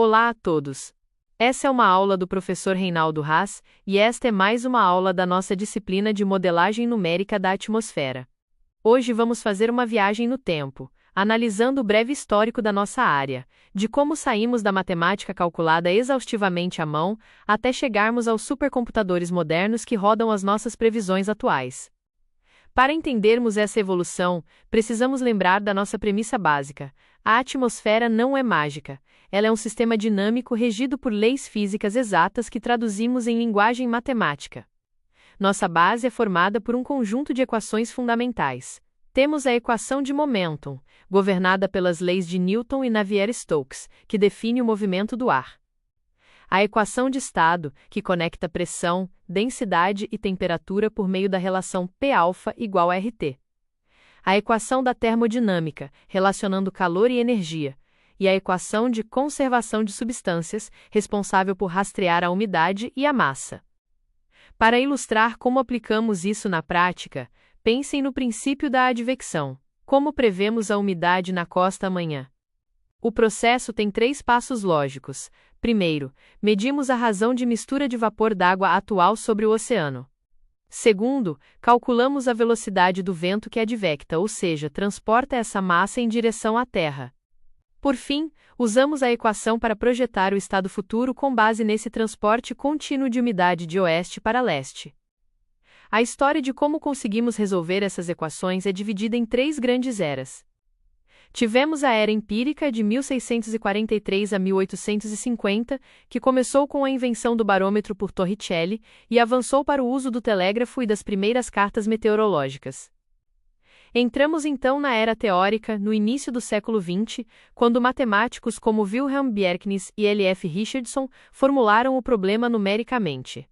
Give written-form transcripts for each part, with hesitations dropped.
Olá a todos! Essa é uma aula do professor Reinaldo Haas, e esta é mais uma aula da nossa disciplina de modelagem numérica da atmosfera. Hoje vamos fazer uma viagem no tempo, analisando o breve histórico da nossa área, de como saímos da matemática calculada exaustivamente à mão, até chegarmos aos supercomputadores modernos que rodam as nossas previsões atuais. Para entendermos essa evolução, precisamos lembrar da nossa premissa básica: a atmosfera não é mágica. Ela é um sistema dinâmico regido por leis físicas exatas que traduzimos em linguagem matemática. Nossa base é formada por um conjunto de equações fundamentais. Temos a equação de momentum, governada pelas leis de Newton e Navier-Stokes, que define o movimento do ar. A equação de estado, que conecta pressão, densidade e temperatura por meio da relação P∝ igual a RT. A equação da termodinâmica, relacionando calor e energia. E a equação de conservação de substâncias, responsável por rastrear a umidade e a massa. Para ilustrar como aplicamos isso na prática, pensem no princípio da advecção. Como prevemos a umidade na costa amanhã? O processo tem 3 passos lógicos. Primeiro, medimos a razão de mistura de vapor d'água atual sobre o oceano. Segundo, calculamos a velocidade do vento que advecta, ou seja, transporta essa massa em direção à Terra. Por fim, usamos a equação para projetar o estado futuro com base nesse transporte contínuo de umidade de oeste para leste. A história de como conseguimos resolver essas equações é dividida em 3 grandes eras. Tivemos a era empírica de 1643 a 1850, que começou com a invenção do barômetro por Torricelli e avançou para o uso do telégrafo e das primeiras cartas meteorológicas. Entramos então na era teórica, no início do século XX, quando matemáticos como Wilhelm Bjerknes e L.F. Richardson formularam o problema numericamente.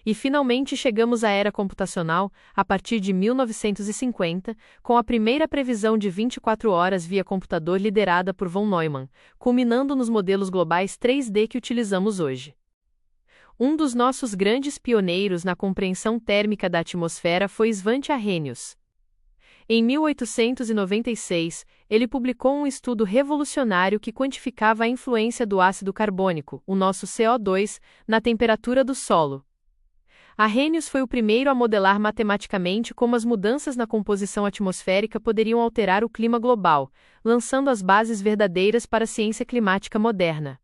E finalmente chegamos à era computacional, a partir de 1950, com a primeira previsão de 24 horas via computador liderada por von Neumann, culminando nos modelos globais 3D que utilizamos hoje. Um dos nossos grandes pioneiros na compreensão térmica da atmosfera foi Svante Arrhenius. Em 1896, ele publicou um estudo revolucionário que quantificava a influência do ácido carbônico, o nosso CO2, na temperatura do solo. Arrhenius foi o primeiro a modelar matematicamente como as mudanças na composição atmosférica poderiam alterar o clima global, lançando as bases verdadeiras para a ciência climática moderna.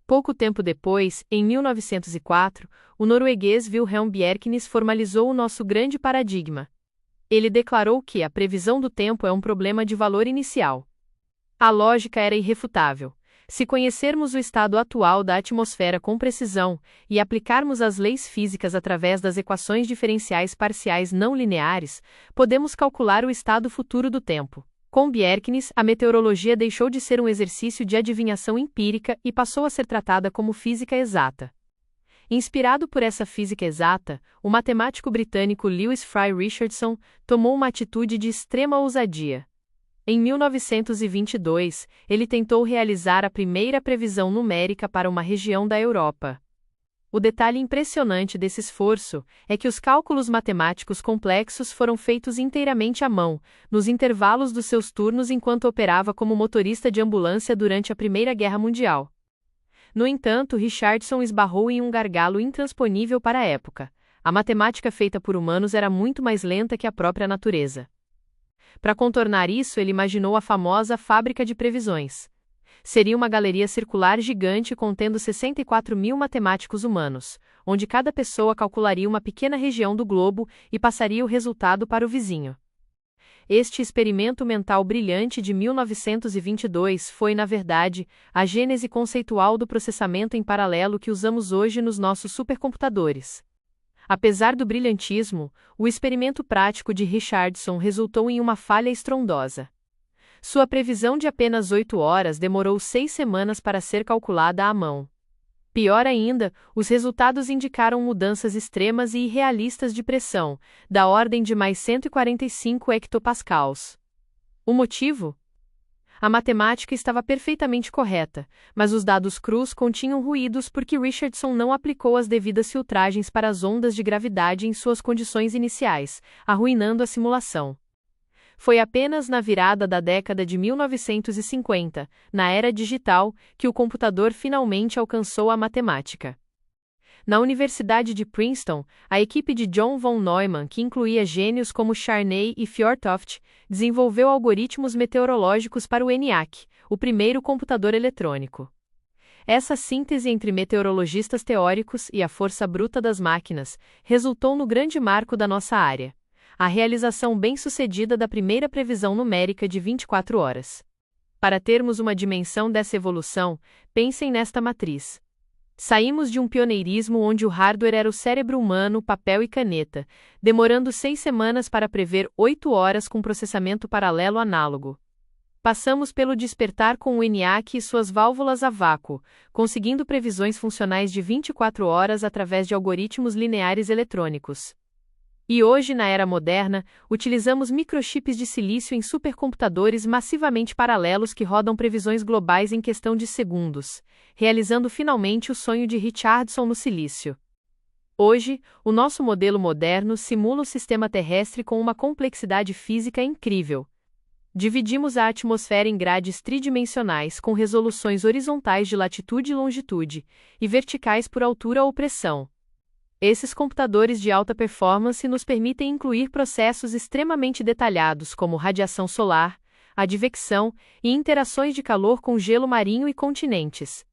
Pouco tempo depois, em 1904, o norueguês Wilhelm Bjerknes formalizou o nosso grande paradigma. Ele declarou que a previsão do tempo é um problema de valor inicial. A lógica era irrefutável. Se conhecermos o estado atual da atmosfera com precisão e aplicarmos as leis físicas através das equações diferenciais parciais não lineares, podemos calcular o estado futuro do tempo. Com Bjerknes, a meteorologia deixou de ser um exercício de adivinhação empírica e passou a ser tratada como física exata. Inspirado por essa física exata, o matemático britânico Lewis Fry Richardson tomou uma atitude de extrema ousadia. Em 1922, ele tentou realizar a primeira previsão numérica para uma região da Europa. O detalhe impressionante desse esforço é que os cálculos matemáticos complexos foram feitos inteiramente à mão, nos intervalos dos seus turnos enquanto operava como motorista de ambulância durante a Primeira Guerra Mundial. No entanto, Richardson esbarrou em um gargalo intransponível para a época. A matemática feita por humanos era muito mais lenta que a própria natureza. Para contornar isso, ele imaginou a famosa fábrica de previsões. Seria uma galeria circular gigante contendo 64.000 matemáticos humanos, onde cada pessoa calcularia uma pequena região do globo e passaria o resultado para o vizinho. Este experimento mental brilhante de 1922 foi, na verdade, a gênese conceitual do processamento em paralelo que usamos hoje nos nossos supercomputadores. Apesar do brilhantismo, o experimento prático de Richardson resultou em uma falha estrondosa. Sua previsão de apenas 8 horas demorou 6 semanas para ser calculada à mão. Pior ainda, os resultados indicaram mudanças extremas e irrealistas de pressão, da ordem de mais 145 hectopascals. O motivo? A matemática estava perfeitamente correta, mas os dados crus continham ruídos porque Richardson não aplicou as devidas filtragens para as ondas de gravidade em suas condições iniciais, arruinando a simulação. Foi apenas na virada da década de 1950, na era digital, que o computador finalmente alcançou a matemática. Na Universidade de Princeton, a equipe de John von Neumann, que incluía gênios como Charney e Fjortoft, desenvolveu algoritmos meteorológicos para o ENIAC, o primeiro computador eletrônico. Essa síntese entre meteorologistas teóricos e a força bruta das máquinas resultou no grande marco da nossa área: a realização bem-sucedida da primeira previsão numérica de 24 horas. Para termos uma dimensão dessa evolução, pensem nesta matriz. Saímos de um pioneirismo onde o hardware era o cérebro humano, papel e caneta, demorando 6 semanas para prever 8 horas com processamento paralelo análogo. Passamos pelo despertar com o ENIAC e suas válvulas a vácuo, conseguindo previsões funcionais de 24 horas através de algoritmos lineares eletrônicos. E hoje, na era moderna, utilizamos microchips de silício em supercomputadores massivamente paralelos que rodam previsões globais em questão de segundos, realizando finalmente o sonho de Richardson no silício. Hoje, o nosso modelo moderno simula o sistema terrestre com uma complexidade física incrível. Dividimos a atmosfera em grades tridimensionais com resoluções horizontais de latitude e longitude, e verticais por altura ou pressão. Esses computadores de alta performance nos permitem incluir processos extremamente detalhados como radiação solar, advecção e interações de calor com gelo marinho e continentes.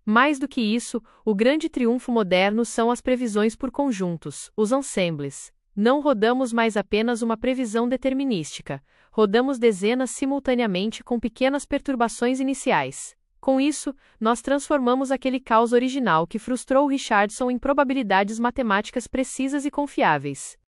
Mais do que isso, o grande triunfo moderno são as previsões por conjuntos, os ensembles. Não rodamos mais apenas uma previsão determinística, rodamos dezenas simultaneamente com pequenas perturbações iniciais. Com isso, nós transformamos aquele caos original que frustrou Richardson em probabilidades matemáticas precisas e confiáveis.